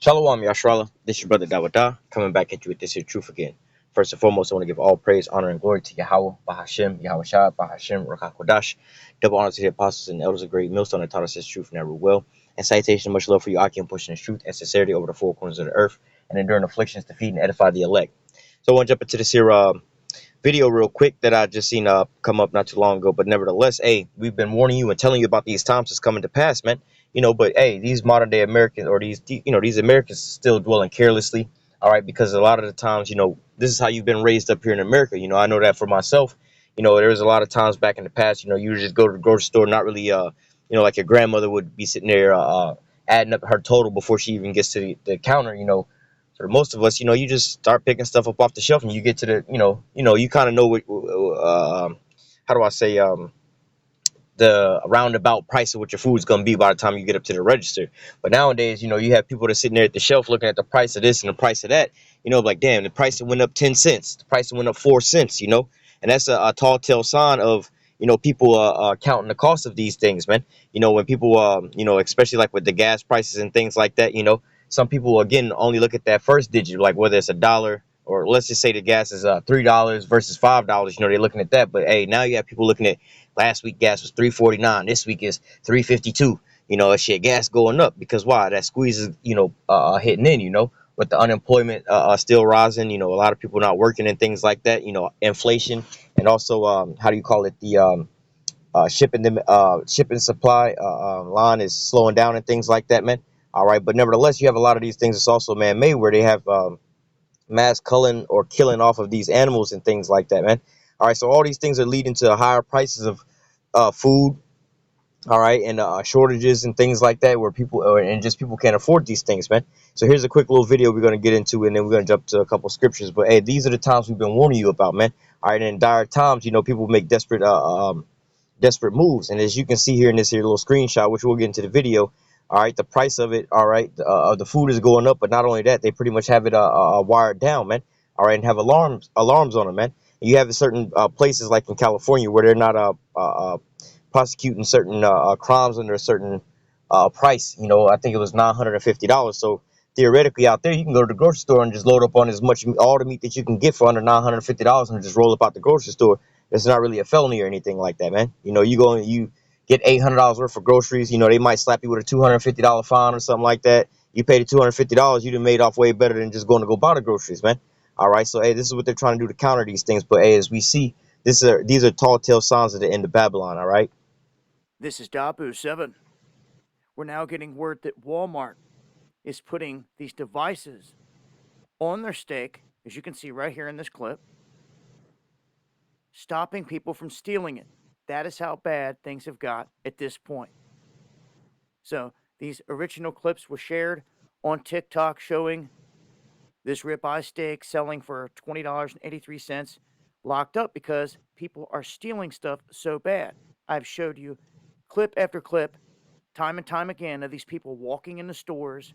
Shalom, Yashrala. This is your brother Dawada, coming back at you with this here truth again. First and foremost, I want to give all praise, honor, and glory to Yahweh, Bahashem, Yahweh Shah, Bahashem, Rakakodash. Double honor to the apostles and elders of great millstone that taught us this truth never will. And citation, much love for you, Akim, pushing this truth and sincerity over the four corners of the earth, and enduring afflictions to feed and edify the elect. So I want to jump into this here video real quick that I just seen come up not too long ago. But nevertheless, hey, we've been warning you and telling you about these times that's coming to pass, man. But hey, these modern day Americans, or these Americans still dwelling carelessly, all right, because a lot of the times, this is how you've been raised up here in America. I know that for myself. There was a lot of times back in the past, you would just go to the grocery store, not really like your grandmother would be sitting there adding up her total before she even gets to the counter. For most of us, you just start picking stuff up off the shelf, and you get to the, you kind of know what, how do I say, the roundabout price of what your food's gonna be by the time you get up to the register. But nowadays, you have people that sitting there at the shelf looking at the price of this and the price of that. Like, damn, the price went up 10 cents, the price went up 4 cents. And that's a tall tale sign of people counting the cost of these things, man. When people especially like with the gas prices and things like that. Some people again only look at that first digit, like whether it's a dollar, or let's just say the gas is $3 versus $5. They're looking at that. But hey, now you have people looking at last week gas was 3.49, this week is 3.52. Shit, gas going up because why? That squeeze is hitting in. With the unemployment still rising, a lot of people not working and things like that. Inflation, and also how do you call it, the shipping supply line is slowing down and things like that, man. All right, but nevertheless, you have a lot of these things that's also man-made, where they have mass culling or killing off of these animals and things like that, man. All right, so all these things are leading to higher prices of food, all right, and shortages and things like that, where people can't afford these things, man. So here's a quick little video we're going to get into, and then we're going to jump to a couple scriptures. But hey, these are the times we've been warning you about, man. All right, and in dire times, people make desperate moves, and as you can see here in this here little screenshot, which we'll get into the video. All right, the price of it, all right, the food is going up, but not only that, they pretty much have it wired down, man. All right, and have alarms on it, man. And you have certain places like in California where they're not prosecuting certain crimes under a certain price. I think it was $950. So theoretically, out there, you can go to the grocery store and just load up on as much all the meat that you can get for under $950, and just roll up out the grocery store. It's not really a felony or anything like that, man. You go and you get $800 worth of groceries. They might slap you with a $250 fine or something like that. You pay the $250, you done made off way better than just going to go buy the groceries, man. All right, so hey, this is what they're trying to do to counter these things. But hey, as we see, these are tall tale signs of the end of Babylon. All right. This is Dabu7. We're now getting word that Walmart is putting these devices on their stake, as you can see right here in this clip, stopping people from stealing it. That is how bad things have got at this point. So these original clips were shared on TikTok showing this ribeye steak selling for $20.83, locked up because people are stealing stuff so bad. I've showed you clip after clip, time and time again, of these people walking in the stores,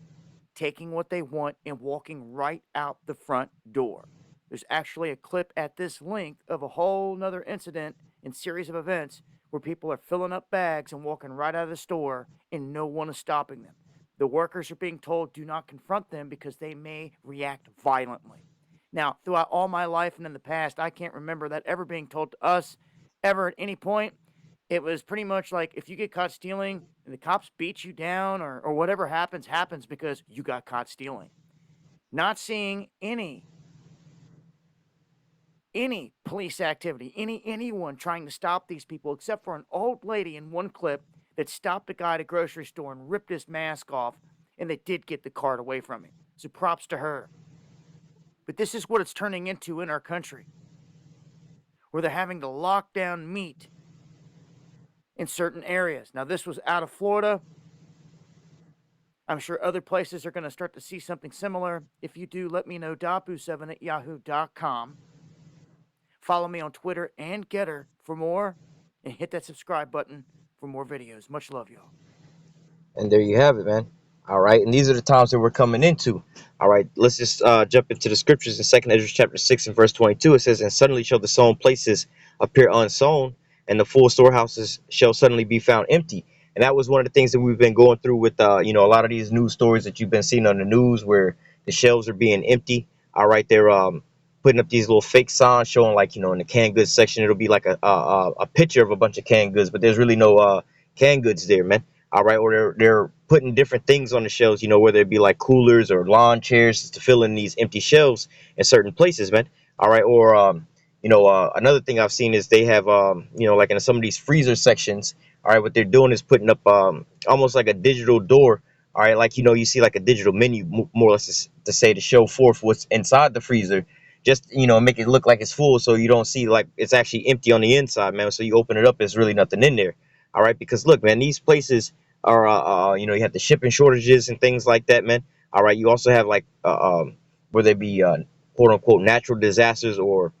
taking what they want, and walking right out the front door. There's actually a clip at this length of a whole nother incident and series of events where people are filling up bags and walking right out of the store, and no one is stopping them. The workers are being told do not confront them because they may react violently. Now, throughout all my life and in the past, I can't remember that ever being told to us ever at any point. It was pretty much like, if you get caught stealing and the cops beat you down, or whatever happens because you got caught stealing. Not seeing any police activity, anyone trying to stop these people, except for an old lady in one clip that stopped a guy at a grocery store and ripped his mask off, and they did get the cart away from him. So props to her. But this is what it's turning into in our country, where they're having to lock down meat in certain areas. Now, this was out of Florida. I'm sure other places are going to start to see something similar. If you do, let me know, dapu7@yahoo.com. Follow me on Twitter and Getter for more, and hit that subscribe button for more videos. Much love, y'all. And there you have it, man. All right, and these are the times that we're coming into. All right, let's just jump into the scriptures in 2nd Ezra chapter 6 and verse 22. It says, "And suddenly shall the sown places appear unsown, and the full storehouses shall suddenly be found empty. And that was one of the things that we've been going through with a lot of these news stories that you've been seeing on the news where the shelves are being empty. All right, they're putting up these little fake signs showing, like, in the canned goods section, it'll be like a picture of a bunch of canned goods, but there's really no canned goods there, man. All right, or they're putting different things on the shelves, whether it be like coolers or lawn chairs to fill in these empty shelves in certain places, man. All right, or another thing I've seen is they have like in some of these freezer sections. All right, what they're doing is putting up almost like a digital door. All right, like, you see like a digital menu, more or less, to say, to show forth what's inside the freezer, just make it look like it's full, so you don't see like it's actually empty on the inside, man. So you open it up, there's really nothing in there. All right, because look, man, these places are you have the shipping shortages and things like that, man. All right, you also have like where they be quote unquote natural disasters, or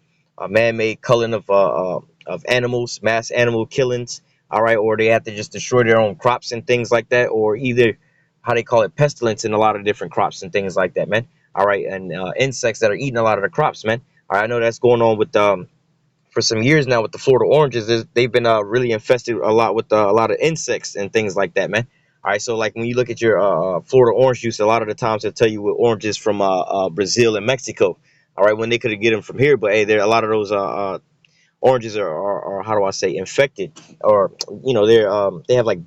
man-made culling of animals, mass animal killings. All right, or they have to just destroy their own crops and things like that, or either how they call it, pestilence in a lot of different crops and things like that, man. All right, and insects that are eating a lot of the crops, man. All right, I know that's going on with for some years now with the Florida oranges. They've been really infested a lot with a lot of insects and things like that, man. All right, so like when you look at your Florida orange juice, a lot of the times they'll tell you with oranges from Brazil and Mexico. All right, when they could get them from here, but hey, there a lot of those oranges are, how do I say, infected, or they have like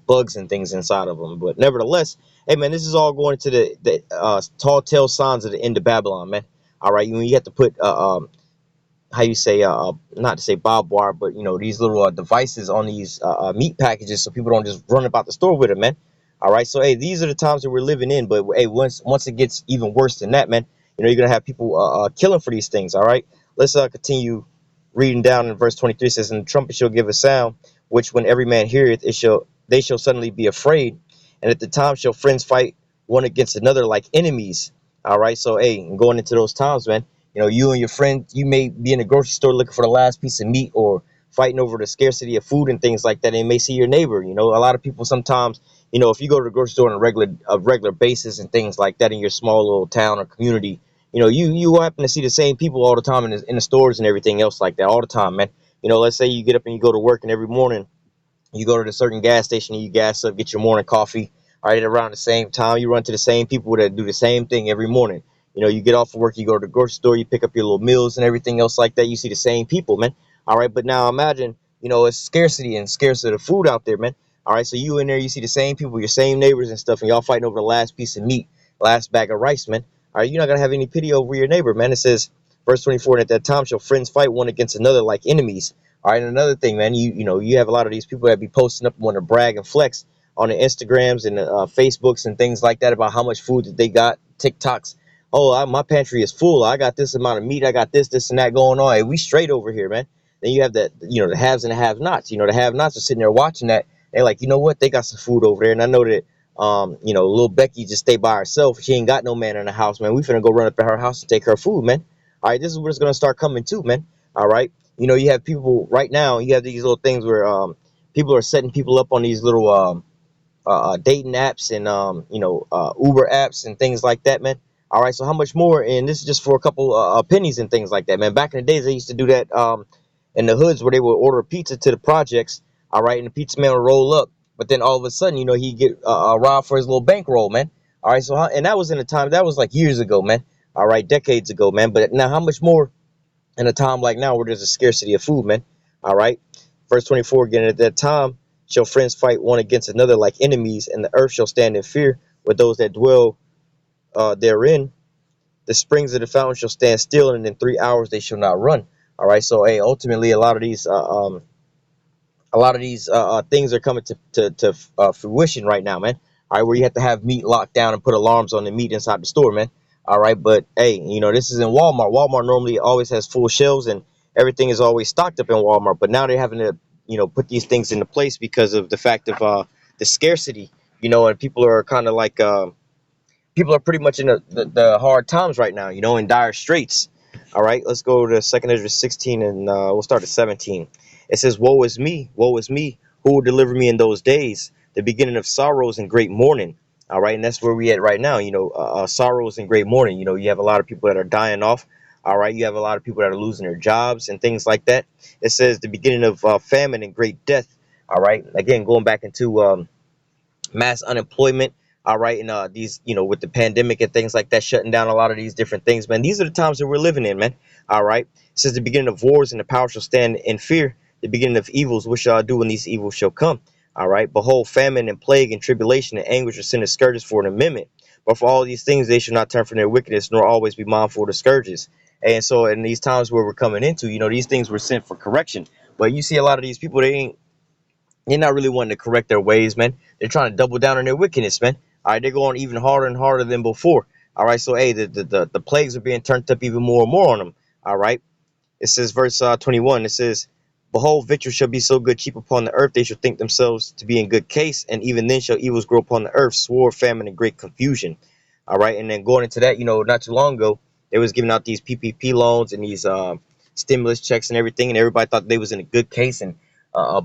bugs and things inside of them. But nevertheless, hey man, this is all going to the tall tale signs of the end of Babylon, man. All right, you have to put how you say not to say barbed wire, but these little devices on these meat packages, so people don't just run about the store with them, man. All right, so hey, these are the times that we're living in. But hey, once it gets even worse than that, man, you're gonna have people killing for these things. All right, let's continue reading down in verse 23. It says, and the trumpet shall give a sound, which when every man heareth, they shall suddenly be afraid, and at the time shall friends fight one against another like enemies. All right, so hey, going into those times, man, you and your friend, you may be in a grocery store looking for the last piece of meat, or fighting over the scarcity of food and things like that. And you may see your neighbor. A lot of people sometimes, if you go to the grocery store on a regular basis and things like that in your small little town or community, you happen to see the same people all the time in the stores and everything else like that all the time, man. Let's say you get up and you go to work, and every morning you go to the certain gas station and you gas up, get your morning coffee. All right, around the same time, you run to the same people that do the same thing every morning. You get off of work, you go to the grocery store, you pick up your little meals and everything else like that. You see the same people, man. All right, but now imagine, it's scarcity and scarcity of food out there, man. All right, so you in there, you see the same people, your same neighbors and stuff, and y'all fighting over the last piece of meat, last bag of rice, man. All right, you're not gonna have any pity over your neighbor, man. It says, verse 24, and at that time shall friends fight one against another like enemies. All right, and another thing, man, you have a lot of these people that be posting up and want to brag and flex on the Instagrams and Facebooks and things like that about how much food that they got, TikToks. Oh, my pantry is full. I got this amount of meat. I got this, and that going on. Hey, we straight over here, man. Then you have the haves and the have-nots. The have-nots are sitting there watching that. They're like, you know what? They got some food over there, and I know that little Becky just stay by herself. She ain't got no man in the house, man. We finna go run up at her house and take her food, man. All right, this is what it's gonna start coming to, man. All right. You have people right now. You have these little things where people are setting people up on these little dating apps and Uber apps and things like that, man. All right, so how much more? And this is just for a couple pennies and things like that, man. Back in the days, they used to do that in the hoods where they would order pizza to the projects. All right, and the pizza man would roll up, but then all of a sudden, he get robbed for his little bankroll, man. All right, so and that was in a time that was like years ago, man. All right, decades ago, man. But now, how much more in a time like now where there's a scarcity of food, man? All right, verse 24 again. At that time shall friends fight one against another like enemies, and the earth shall stand in fear with those that dwell therein. The springs of the fountain shall stand still, and in 3 hours they shall not run. All right, so hey, ultimately a lot of these things are coming to fruition right now, man. All right, where you have to have meat locked down and put alarms on the meat inside the store, man. All right, but hey, this is in Walmart. Walmart normally always has full shelves and everything is always stocked up in Walmart, but now they're having to put these things into place because of the fact of the scarcity, and people are kind of like people are pretty much in the hard times right now, in dire straits. All right, let's go to 2nd Ezra 16, and we'll start at 17. It says, woe is me, who will deliver me in those days, the beginning of sorrows and great mourning. All right, and that's where we at right now, sorrows and great mourning. You have a lot of people that are dying off. All right, you have a lot of people that are losing their jobs and things like that. It says the beginning of famine and great death. All right. Again, going back into mass unemployment. All right, and these, with the pandemic and things like that, shutting down a lot of these different things, man. These are the times that we're living in, man. All right, since the beginning of wars and the power shall stand in fear, the beginning of evils, what shall I do when these evils shall come? All right, behold, famine and plague and tribulation and anguish are sent as scourges for an amendment. But for all these things, they should not turn from their wickedness, nor always be mindful of the scourges. And so, in these times where we're coming into, these things were sent for correction. But you see a lot of these people, they're not really wanting to correct their ways, man. They're trying to double down on their wickedness, man. All right, they're going even harder and harder than before. All right, so hey, the plagues are being turned up even more and more on them. All right, it says verse 21. It says, "Behold, victory shall be so good cheap upon the earth, they shall think themselves to be in good case, and even then shall evils grow upon the earth, sword, famine, and great confusion." All right, and then going into that, not too long ago, they was giving out these PPP loans and these stimulus checks and everything, and everybody thought they was in a good case and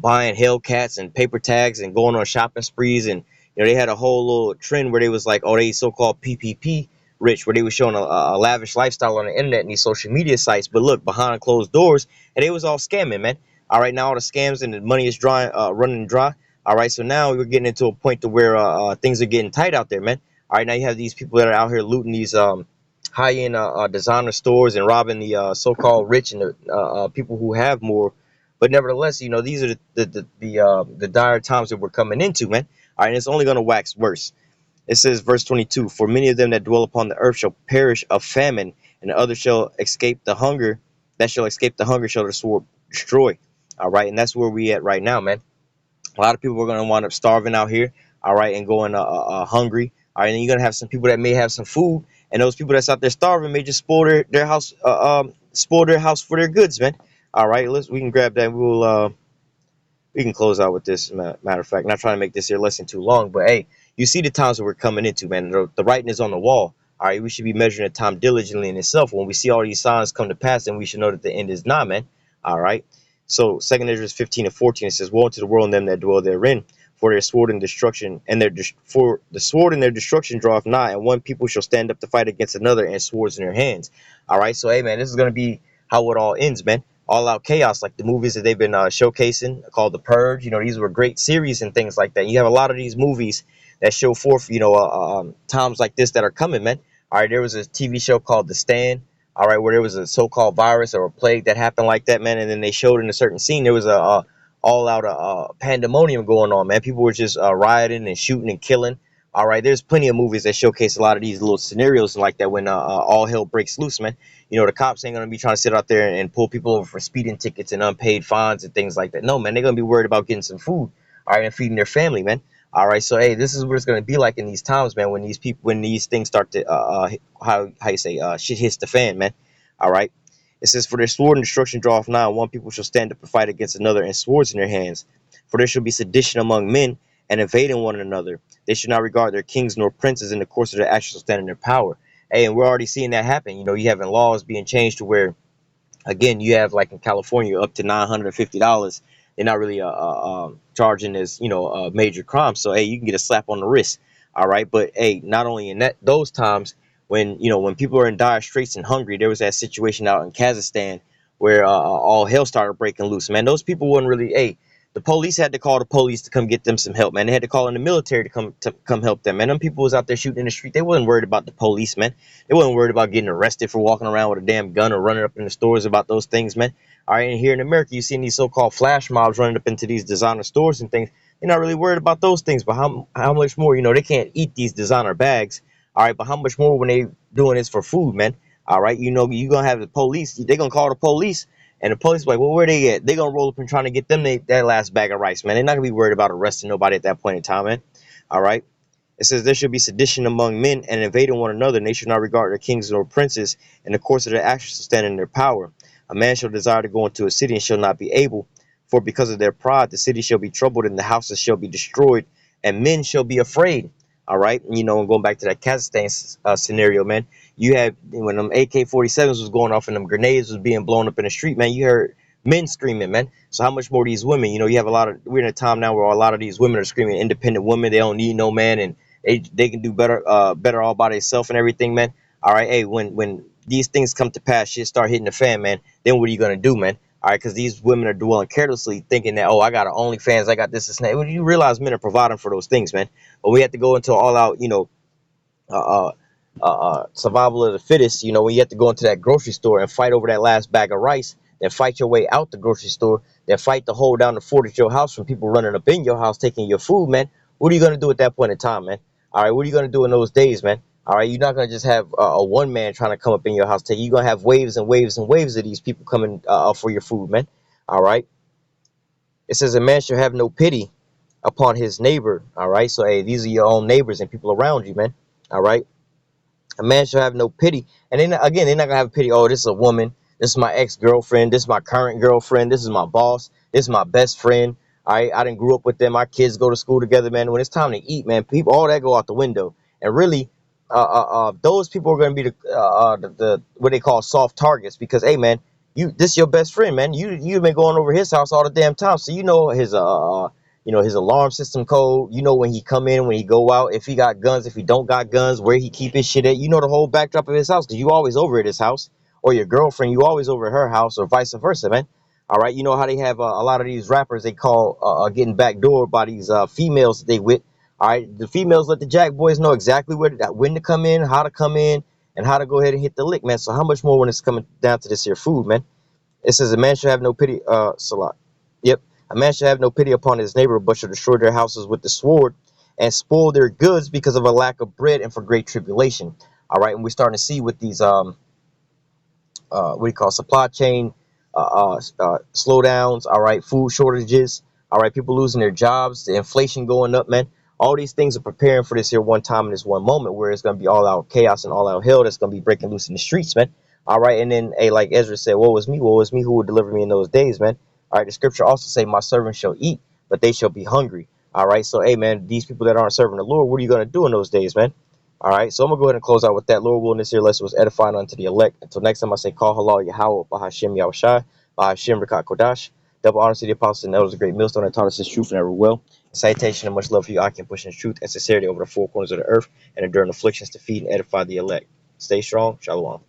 buying Hellcats and paper tags and going on shopping sprees, and they had a whole little trend where they was like, oh, they so-called PPP rich, where they was showing a lavish lifestyle on the internet and these social media sites, but look behind closed doors, and it was all scamming, man. All right, now all the scams and the money is dry, running dry. All right, so now we're getting into a point to where things are getting tight out there, man. All right, now you have these people that are out here looting these high-end designer stores and robbing the so-called rich and the people who have more. But nevertheless, these are the dire times that we're coming into, man. All right, and it's only going to wax worse. It says, verse 22, "For many of them that dwell upon the earth shall perish of famine, and the others shall escape the hunger. That shall escape the hunger shall the sword destroy." All right, and that's where we at right now, man. A lot of people are going to wind up starving out here. All right, and going hungry. All right, and you're going to have some people that may have some food, and those people that's out there starving may just spoil their house, spoil their house for their goods, man. All right, we can grab that. We can close out with this. Matter of fact, not trying to make this here lesson too long, but hey, you see the times that we're coming into, man. The writing is on the wall. All right, we should be measuring the time diligently in itself. When we see all these signs come to pass, then we should know that the end is nigh, man. All right. So 2 Ezra 15 and 14, it says, "Woe unto the world and them that dwell therein, for their sword and destruction, and for the sword and their destruction draweth nigh, and one people shall stand up to fight against another, and swords in their hands." All right. So hey, man, this is gonna be how it all ends, man. All out chaos, like the movies that they've been showcasing called The Purge. These were great series and things like that. You have a lot of these movies that show forth, times like this that are coming, man. All right, there was a TV show called The Stand. All right, where there was a so-called virus or a plague that happened like that, man, and then they showed in a certain scene there was a all-out pandemonium going on, man. People were just rioting and shooting and killing. All right, there's plenty of movies that showcase a lot of these little scenarios like that when all hell breaks loose, man. The cops ain't gonna be trying to sit out there and pull people over for speeding tickets and unpaid fines and things like that. No, man, they're gonna be worried about getting some food, all right, and feeding their family, man. All right, so hey, this is what it's gonna be like in these times, man. When these things start to how you say shit hits the fan, man. All right. It says, "For their sword and destruction draweth nigh, and one people shall stand up and fight against another, and swords in their hands. For there shall be sedition among men, and invading one another. They should not regard their kings nor princes, in the course of their actions shall stand in their power." Hey, and we're already seeing that happen. You having laws being changed to where, again, you have like in California up to $950. They're not really charging as a major crime. So hey, you can get a slap on the wrist. All right, but hey, not only in those times when people are in dire straits and hungry, there was that situation out in Kazakhstan where all hell started breaking loose. Man, those people weren't really. Hey, the police had to call the police to come get them some help. Man, they had to call in the military to come help them. Man, them people was out there shooting in the street. They wasn't worried about the police, man. They wasn't worried about getting arrested for walking around with a damn gun or running up in the stores about those things, man. All right, and here in America, you see these so-called flash mobs running up into these designer stores and things. They're not really worried about those things, but how much more? They can't eat these designer bags. All right, but how much more when they doing this for food, man? All right, you gonna have the police. They're gonna call the police, and the police like, well, where they at? They gonna roll up and trying to get them that last bag of rice, man. They're not gonna be worried about arresting nobody at that point in time, man. All right. It says, "There should be sedition among men, and invading one another, and they should not regard their kings nor princes, and the course of their actions shall stand in their power. A man shall desire to go into a city and shall not be able, for because of their pride the city shall be troubled, and the houses shall be destroyed, and men shall be afraid." All right, and going back to that Kazakhstan scenario, man, you had when them AK-47s was going off and them grenades was being blown up in the street, man. You heard men screaming, man. So how much more these women? You have a lot of. We're in a time now where a lot of these women are screaming, independent women. They don't need no man, and they can do better all by themselves and everything, man. All right, hey, when these things come to pass, shit start hitting the fan, man. Then what are you gonna do, man? All right, because these women are dwelling carelessly, thinking that, oh, I got an OnlyFans, I got this and that. When you realize men are providing for those things, man. But we have to go into all out, uh, survival of the fittest. When you have to go into that grocery store and fight over that last bag of rice, then fight your way out the grocery store, then fight to hold down the fort at your house from people running up in your house taking your food, man. What are you gonna do at that point in time, man? All right, what are you gonna do in those days, man? All right, you're not gonna just have a one man trying to come up in your house take. You're gonna have waves and waves and waves of these people coming for your food, man. All right. It says a man should have no pity upon his neighbor. All right. So hey, these are your own neighbors and people around you, man. All right. A man should have no pity. And then again, they're not gonna have pity. Oh, this is a woman. This is my ex-girlfriend. This is my current girlfriend. This is my boss. This is my best friend. All right, I didn't grew up with them. My kids go to school together, man. When it's time to eat, man, people all that go out the window. And really, those people are gonna be the what they call soft targets because, hey, man, this your best friend, man. You've been going over his house all the damn time, so you know his alarm system code. You know when he come in, when he go out, if he got guns, if he don't got guns, where he keep his shit at. You know the whole backdrop of his house because you always over at his house, or your girlfriend, you always over at her house, or vice versa, man. All right, you know how they have a lot of these rappers they call getting backdoored by these females that they with. All right, the females let the jack boys know exactly when to come in, how to come in, and how to go ahead and hit the lick, man. So how much more when it's coming down to this here food, man? It says a man should have no pity. Salat. Yep. A man should have no pity upon his neighbor, but should destroy their houses with the sword and spoil their goods because of a lack of bread and for great tribulation. All right, and we're starting to see with these what do you call supply chain slowdowns. All right, food shortages. All right, people losing their jobs, the inflation going up, man. All these things are preparing for this here one time in this one moment where it's gonna be all out chaos and all out hell that's gonna be breaking loose in the streets, man. All right, and then hey, like Ezra said, woe is me who will deliver me in those days, man. All right, the scripture also say, my servants shall eat, but they shall be hungry. All right, so hey, man, these people that aren't serving the Lord, what are you gonna do in those days, man? All right, so I'm gonna go ahead and close out with that. Lord willing, this here lesson was edifying unto the elect. Until next time, I say, call halal Yahweh, Bahashim Yahushai, Bahashim Rakat Kodash. Double honor to the apostles and elders, a great millstone that taught us this truth and ever will. Citation and much love for you, I can push in truth and sincerity over the four corners of the earth and enduring afflictions to feed and edify the elect. Stay strong. Shalom.